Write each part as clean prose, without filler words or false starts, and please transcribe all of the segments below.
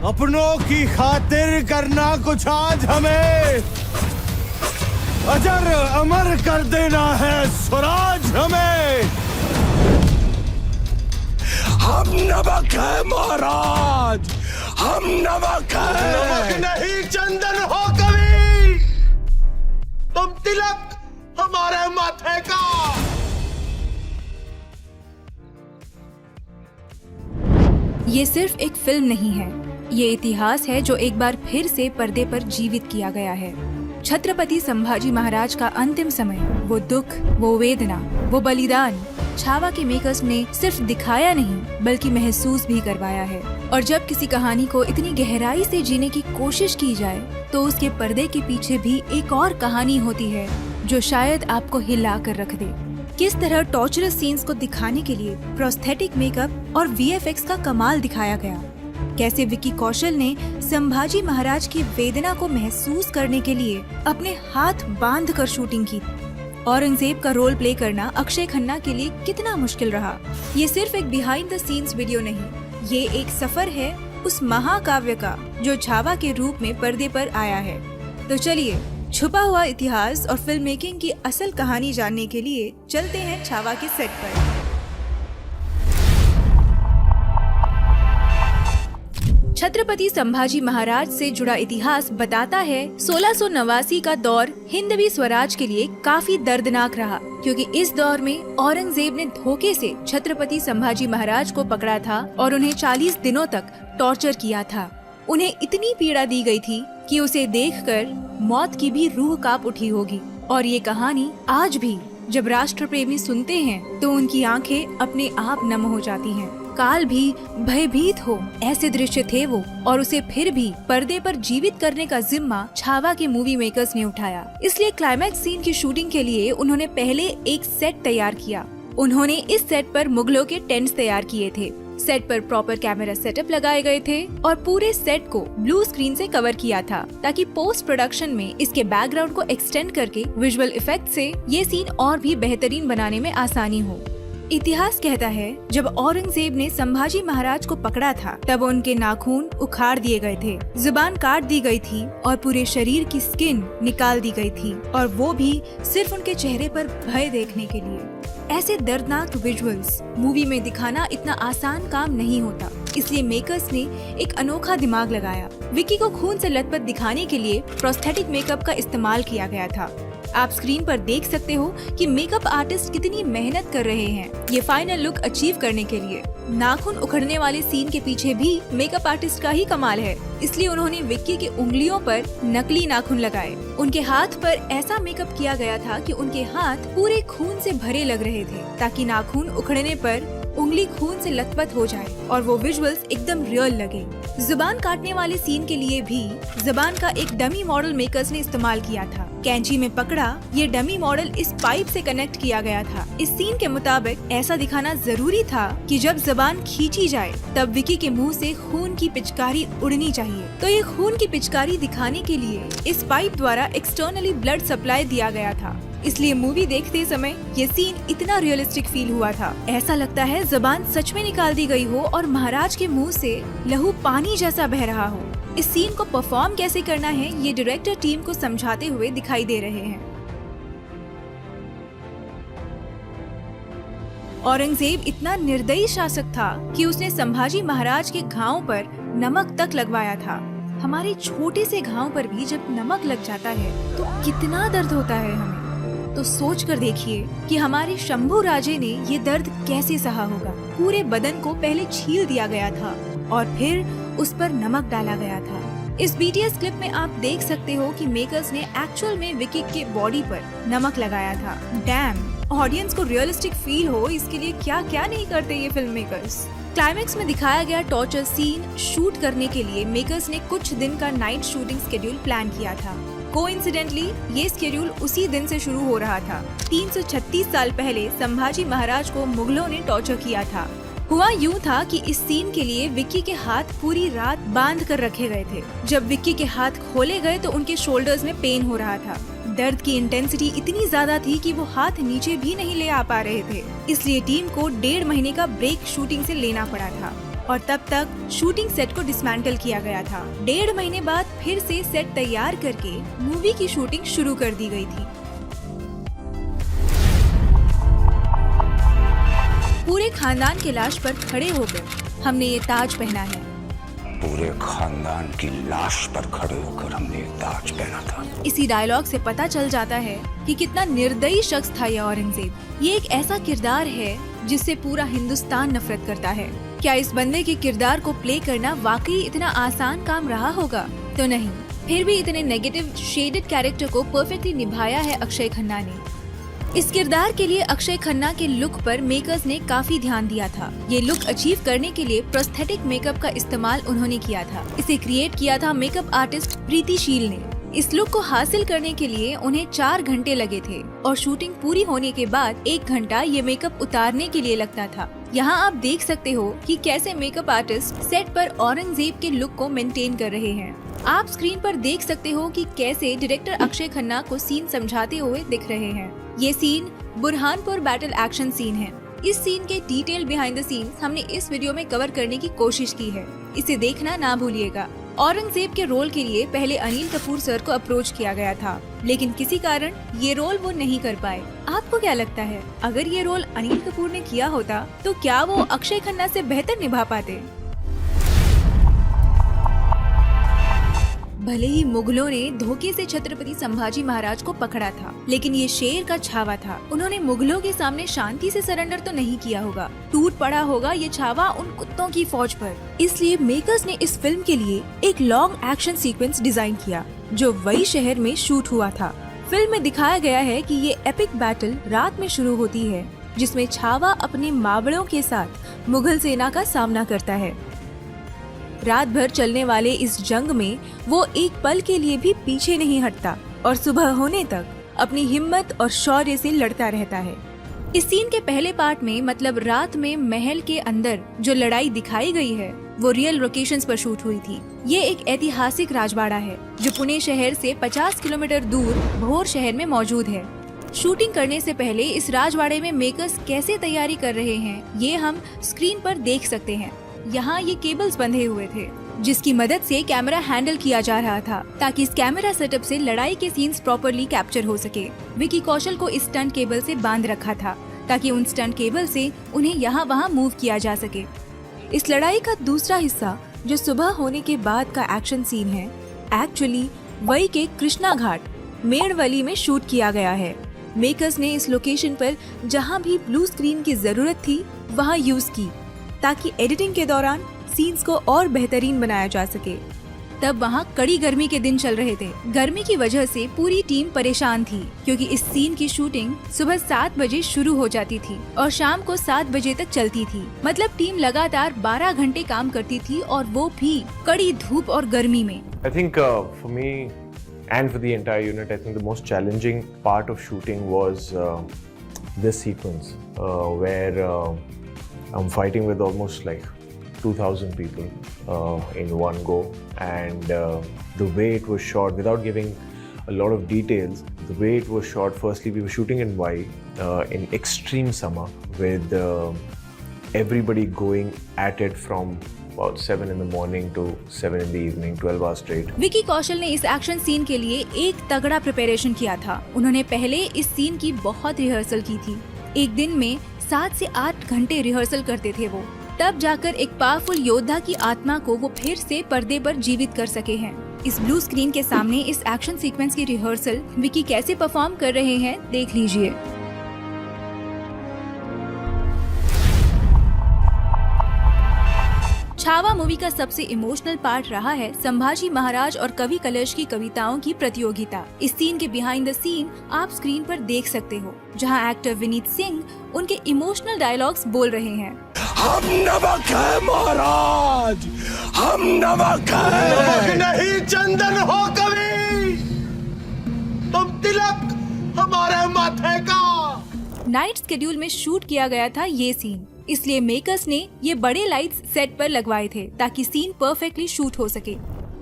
अपनों की खातिर करना कुछ आज हमें, अजर अमर कर देना है स्वराज हमें। हम नमक है महाराज, हम नमक है। नमक नहीं चंदन हो कभी, तुम तिलक हमारे माथे का। ये सिर्फ एक फिल्म नहीं है, ये इतिहास है जो एक बार फिर से पर्दे पर जीवित किया गया है। छत्रपति संभाजी महाराज का अंतिम समय, वो दुख, वो वेदना, वो बलिदान छावा के मेकर्स ने सिर्फ दिखाया नहीं बल्कि महसूस भी करवाया है। और जब किसी कहानी को इतनी गहराई से जीने की कोशिश की जाए तो उसके पर्दे के पीछे भी एक और कहानी होती है जो शायद आपको हिला कर रख दे। किस तरह टॉर्चरस सीन्स को दिखाने के लिए प्रोस्थेटिक मेकअप और वीएफएक्स का कमाल दिखाया गया। कैसे विक्की कौशल ने संभाजी महाराज की वेदना को महसूस करने के लिए अपने हाथ बांध कर शूटिंग की। औरंगजेब का रोल प्ले करना अक्षय खन्ना के लिए कितना मुश्किल रहा। ये सिर्फ एक बिहाइंड द सीन्स वीडियो नहीं, ये एक सफर है उस महाकाव्य का जो छावा के रूप में पर्दे पर आया है। तो चलिए छुपा हुआ इतिहास और फिल्म मेकिंग की असल कहानी जानने के लिए चलते हैं छावा के सेट पर। छत्रपति संभाजी महाराज से जुड़ा इतिहास बताता है 1689 का दौर हिंदवी स्वराज के लिए काफी दर्दनाक रहा, क्योंकि इस दौर में औरंगजेब ने धोखे से छत्रपति संभाजी महाराज को पकड़ा था और उन्हें 40 दिनों तक टॉर्चर किया था। उन्हें इतनी पीड़ा दी गई थी कि उसे देखकर मौत की भी रूह कांप उठी होगी। और ये कहानी आज भी जब राष्ट्र प्रेमी सुनते हैं तो उनकी आंखें अपने आप नम हो जाती हैं। काल भी भयभीत हो ऐसे दृश्य थे वो, और उसे फिर भी पर्दे पर जीवित करने का जिम्मा छावा के मूवी मेकर्स ने उठाया। इसलिए क्लाइमैक्स सीन की शूटिंग के लिए उन्होंने पहले एक सेट तैयार किया। उन्होंने इस सेट पर मुगलों के टेंट्स तैयार किए थे। सेट पर प्रॉपर कैमरा सेटअप लगाए गए थे और पूरे सेट को ब्लू स्क्रीन से कवर किया था ताकि पोस्ट प्रोडक्शन में इसके बैकग्राउंड को एक्सटेंड करके विजुअल इफेक्ट से ये सीन और भी बेहतरीन बनाने में आसानी हो। इतिहास कहता है जब औरंगजेब ने संभाजी महाराज को पकड़ा था तब उनके नाखून उखाड़ दिए गए थे, जुबान काट दी गई थी और पूरे शरीर की स्किन निकाल दी गई थी, और वो भी सिर्फ उनके चेहरे पर भय देखने के लिए। ऐसे दर्दनाक विजुअल्स मूवी में दिखाना इतना आसान काम नहीं होता, इसलिए मेकर्स ने एक अनोखा दिमाग लगाया। विक्की को खून से लथपथ दिखाने के लिए प्रोस्थेटिक मेकअप का इस्तेमाल किया गया था। आप स्क्रीन पर देख सकते हो कि मेकअप आर्टिस्ट कितनी मेहनत कर रहे हैं ये फाइनल लुक अचीव करने के लिए। नाखून उखड़ने वाले सीन के पीछे भी मेकअप आर्टिस्ट का ही कमाल है, इसलिए उन्होंने विक्की के उंगलियों पर नकली नाखून लगाए। उनके हाथ पर ऐसा मेकअप किया गया था कि उनके हाथ पूरे खून से भरे लग रहे थे, ताकि नाखून उखड़ने पर उंगली खून से लथपथ हो जाए और वो विजुअल्स एकदम रियल लगे। जुबान काटने वाले सीन के लिए भी जुबान का एक डमी मॉडल मेकर्स ने इस्तेमाल किया था। कैंची में पकड़ा ये डमी मॉडल इस पाइप से कनेक्ट किया गया था। इस सीन के मुताबिक ऐसा दिखाना जरूरी था कि जब जुबान खींची जाए तब विक्की के मुंह से खून की पिचकारी उड़नी चाहिए। तो ये खून की पिचकारी दिखाने के लिए इस पाइप द्वारा एक्सटर्नली ब्लड सप्लाई दिया गया था, इसलिए मूवी देखते समय ये सीन इतना रियलिस्टिक फील हुआ था। ऐसा लगता है जुबान सच में निकाल दी गई हो और महाराज के मुंह से लहू पानी जैसा बह रहा हो। इस सीन को परफॉर्म कैसे करना है ये डायरेक्टर टीम को समझाते हुए दिखाई दे रहे हैं। औरंगजेब इतना निर्दयी शासक था कि उसने संभाजी महाराज के घावों पर नमक तक लगवाया था। हमारे छोटे से घाव पर भी जब नमक लग जाता है तो कितना दर्द होता है हमें। तो सोच कर देखिए कि हमारे शंभू राजे ने ये दर्द कैसे सहा होगा। पूरे बदन को पहले छील दिया गया था और फिर उस पर नमक डाला गया था। इस बीटीएस क्लिप में आप देख सकते हो कि मेकर्स ने एक्चुअल में विक्की के बॉडी पर नमक लगाया था। डैम, ऑडियंस को रियलिस्टिक फील हो इसके लिए क्या क्या नहीं करते ये फिल्म मेकर्स। क्लाइमेक्स में दिखाया गया टॉर्चर सीन शूट करने के लिए मेकर्स ने कुछ दिन का नाइट शूटिंग स्केड्यूल प्लान किया था। कोइंसिडेंटली ये स्केड्यूल उसी दिन से शुरू हो रहा था। 336 साल पहले संभाजी महाराज को मुगलों ने टॉर्चर किया था। हुआ यूं था कि इस सीन के लिए विक्की के हाथ पूरी रात बांध कर रखे गए थे। जब विक्की के हाथ खोले गए तो उनके शोल्डर्स में पेन हो रहा था। दर्द की इंटेंसिटी इतनी ज्यादा थी कि वो हाथ नीचे भी नहीं ले आ पा रहे थे, इसलिए टीम को 1.5 महीने का ब्रेक शूटिंग से लेना पड़ा था। और तब तक शूटिंग सेट को डिसमेंटल किया गया था। 1.5 महीने बाद फिर से सेट तैयार करके मूवी की शूटिंग शुरू कर दी गई थी। पूरे खानदान के लाश पर खड़े होकर हमने ये ताज पहना है। पूरे खानदान की लाश पर खड़े होकर हमने ये ताज पहना था। इसी डायलॉग से पता चल जाता है कि कितना निर्दयी शख्स था यह औरंगजेब। ये एक ऐसा किरदार है जिससे पूरा हिंदुस्तान नफरत करता है। क्या इस बंदे के किरदार को प्ले करना वाकई इतना आसान काम रहा होगा? तो नहीं, फिर भी इतने नेगेटिव शेडेड कैरेक्टर को परफेक्टली निभाया है अक्षय खन्ना ने। इस किरदार के लिए अक्षय खन्ना के लुक पर मेकर्स ने काफी ध्यान दिया था। ये लुक अचीव करने के लिए प्रोस्थेटिक मेकअप का इस्तेमाल उन्होंने किया था। इसे क्रिएट किया था मेकअप आर्टिस्ट प्रीति शील ने। इस लुक को हासिल करने के लिए उन्हें 4 घंटे लगे थे और शूटिंग पूरी होने के बाद 1 घंटा ये मेकअप उतारने के लिए लगता था। यहाँ आप देख सकते हो कि कैसे मेकअप आर्टिस्ट सेट पर औरंगजेब के लुक को मेंटेन कर रहे हैं। आप स्क्रीन पर देख सकते हो कि कैसे डायरेक्टर अक्षय खन्ना को सीन समझाते हुए दिख रहे हैं। ये scene Burhanpur battle action scene है। इस सीन के डिटेल बिहाइंड द सीन्स हमने इस वीडियो में कवर करने की कोशिश की है, इसे देखना ना भूलिएगा। औरंगजेब के रोल के लिए पहले अनिल कपूर सर को अप्रोच किया गया था, लेकिन किसी कारण ये रोल वो नहीं कर पाए। आपको क्या लगता है, अगर ये रोल अनिल कपूर ने किया होता तो क्या वो अक्षय खन्ना से बेहतर निभा पाते? भले ही मुगलों ने धोखे से छत्रपति संभाजी महाराज को पकड़ा था, लेकिन ये शेर का छावा था। उन्होंने मुगलों के सामने शांति से सरेंडर तो नहीं किया होगा। टूट पड़ा होगा ये छावा उन कुत्तों की फौज पर। इसलिए मेकर्स ने इस फिल्म के लिए एक लॉन्ग एक्शन सीक्वेंस डिजाइन किया, जो वही शहर में शूट हुआ था। फिल्म में दिखाया गया है कि ये एपिक बैटल रात में शुरू होती है, जिसमें छावा अपने मावड़ों के साथ मुगल सेना का सामना करता है। रात भर चलने वाले इस जंग में वो एक पल के लिए भी पीछे नहीं हटता और सुबह होने तक अपनी हिम्मत और शौर्य से लड़ता रहता है। इस सीन के पहले पार्ट में, मतलब रात में महल के अंदर जो लड़ाई दिखाई गई है, वो रियल लोकेशंस पर शूट हुई थी। ये एक ऐतिहासिक राजवाड़ा है जो पुणे शहर से 50 किलोमीटर दूर भोर शहर में मौजूद है। शूटिंग करने से पहले इस राजवाड़े में मेकर्स कैसे तैयारी कर रहे हैं, ये हम स्क्रीन पर देख सकते हैं। यहाँ ये केबल्स बंधे हुए थे, जिसकी मदद से कैमरा हैंडल किया जा रहा था, ताकि इस कैमरा सेटअप से लड़ाई के सीन्स प्रॉपर्ली कैप्चर हो सके। विकी कौशल को इस स्टंट केबल से बांध रखा था, ताकि उन स्टंट केबल से उन्हें यहाँ वहाँ मूव किया जा सके। इस लड़ाई का दूसरा हिस्सा, जो सुबह होने के बाद का एक्शन सीन है, एक्चुअली वही के कृष्णा घाट मेड़वली में शूट किया गया है। मेकर्स ने इस लोकेशन पर जहाँ भी ब्लू स्क्रीन की जरूरत थी वहाँ यूज की, ताकि एडिटिंग के दौरान सीन्स को और बेहतरीन बनाया जा सके। तब वहाँ कड़ी गर्मी के दिन चल रहे थे। गर्मी की वजह से पूरी टीम परेशान थी, क्योंकि इस सीन की शूटिंग सुबह 7 बजे शुरू हो जाती थी और शाम को 7 बजे तक चलती थी। मतलब टीम लगातार 12 घंटे काम करती थी, और वो भी कड़ी धूप और गर्मी में। I think for me and for the entire unit, I think the most challenging part of shooting was this sequence where I'm fighting with almost like 2,000 people in one go, and the way it was shot, without giving a lot of details, the way it was shot, firstly we were shooting in Hawaii in extreme summer with everybody going at it from about 7 in the morning to 7 in the evening, 12 hours straight. Vicky Kaushal ने इस action scene के लिए एक तगड़ा preparation किया था। उन्होंने पहले इस सीन की बहुत रिहर्सल की थी। एक दिन में 7 से 8 घंटे रिहर्सल करते थे वो, तब जाकर एक पावरफुल योद्धा की आत्मा को वो फिर से पर्दे पर जीवित कर सके हैं। इस ब्लू स्क्रीन के सामने इस एक्शन सीक्वेंस की रिहर्सल विकी कैसे परफॉर्म कर रहे हैं, देख लीजिए। छावा मूवी का सबसे इमोशनल पार्ट रहा है संभाजी महाराज और कवि कलश की कविताओं की प्रतियोगिता। इस सीन के बिहाइंड द सीन आप स्क्रीन पर देख सकते हो, जहां एक्टर विनीत सिंह उनके इमोशनल डायलॉग्स बोल रहे हैं। हम नमक है महाराज, हम नमक है। नमक नहीं चंदन हो कवि, तुम तिलक हमारे माथे का। नाइट शेड्यूल में शूट किया गया था ये सीन, इसलिए मेकर्स ने ये बड़े लाइट्स सेट पर लगवाए थे ताकि सीन परफेक्टली शूट हो सके।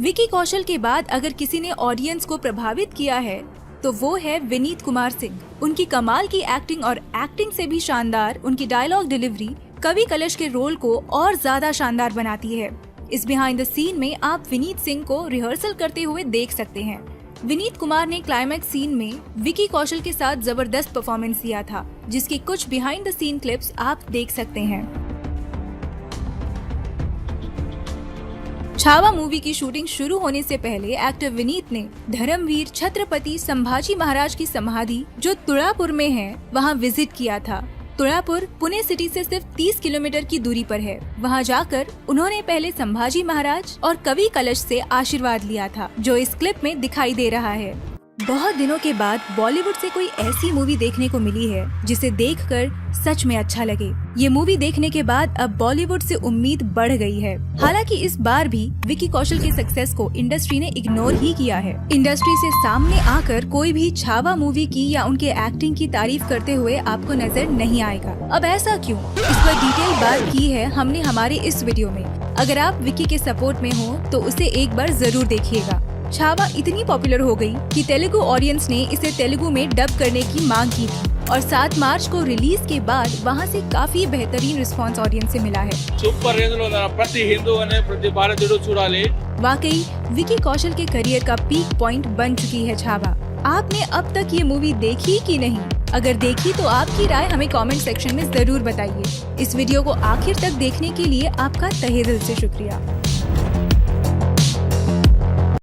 विकी कौशल के बाद अगर किसी ने ऑडियंस को प्रभावित किया है तो वो है विनीत कुमार सिंह। उनकी कमाल की एक्टिंग और एक्टिंग से भी शानदार उनकी डायलॉग डिलीवरी कवि कलश के रोल को और ज्यादा शानदार बनाती है। इस बिहाइंड द सीन में आप विनीत सिंह को रिहर्सल करते हुए देख सकते हैं। विनीत कुमार ने क्लाइमैक्स सीन में विकी कौशल के साथ जबरदस्त परफॉर्मेंस दिया था, जिसकी कुछ बिहाइंड द सीन क्लिप्स आप देख सकते हैं। छावा मूवी की शूटिंग शुरू होने से पहले एक्टर विनीत ने धर्मवीर छत्रपति संभाजी महाराज की समाधि जो तुळापुर में है वहां विजिट किया था। तुळापुर पुणे सिटी से सिर्फ 30 किलोमीटर की दूरी पर है। वहां जाकर उन्होंने पहले संभाजी महाराज और कवि कलश से आशीर्वाद लिया था, जो इस क्लिप में दिखाई दे रहा है। बहुत दिनों के बाद बॉलीवुड से कोई ऐसी मूवी देखने को मिली है जिसे देखकर सच में अच्छा लगे। ये मूवी देखने के बाद अब बॉलीवुड से उम्मीद बढ़ गई है। हालांकि इस बार भी विकी कौशल की सक्सेस को इंडस्ट्री ने इग्नोर ही किया है। इंडस्ट्री से सामने आकर कोई भी छावा मूवी की या उनके एक्टिंग की तारीफ करते हुए आपको नजर नहीं आएगा। अब ऐसा क्यों? इस पर डिटेल बात की है हमने हमारे इस वीडियो में। अगर आप विकी के सपोर्ट में हो तो उसे एक बार जरूर देखिएगा। छावा इतनी पॉपुलर हो गई कि तेलुगु ऑडियंस ने इसे तेलुगु में डब करने की मांग की थी और 7 मार्च को रिलीज के बाद वहां से काफी बेहतरीन रिस्पांस ऑडियंस से मिला है। సూపర్ రేంజ్ లో ప్రతి హిందూ అనే ప్రతి భారతీయుడు చూడాలి। वाकई विकी कौशल के करियर का पीक पॉइंट बन चुकी है छावा। आपने अब तक ये मूवी देखी कि नहीं? अगर देखी तो आपकी राय हमें कमेंट सेक्शन में जरूर बताइए। इस वीडियो को आखिर तक देखने के लिए आपका तहे दिल से शुक्रिया।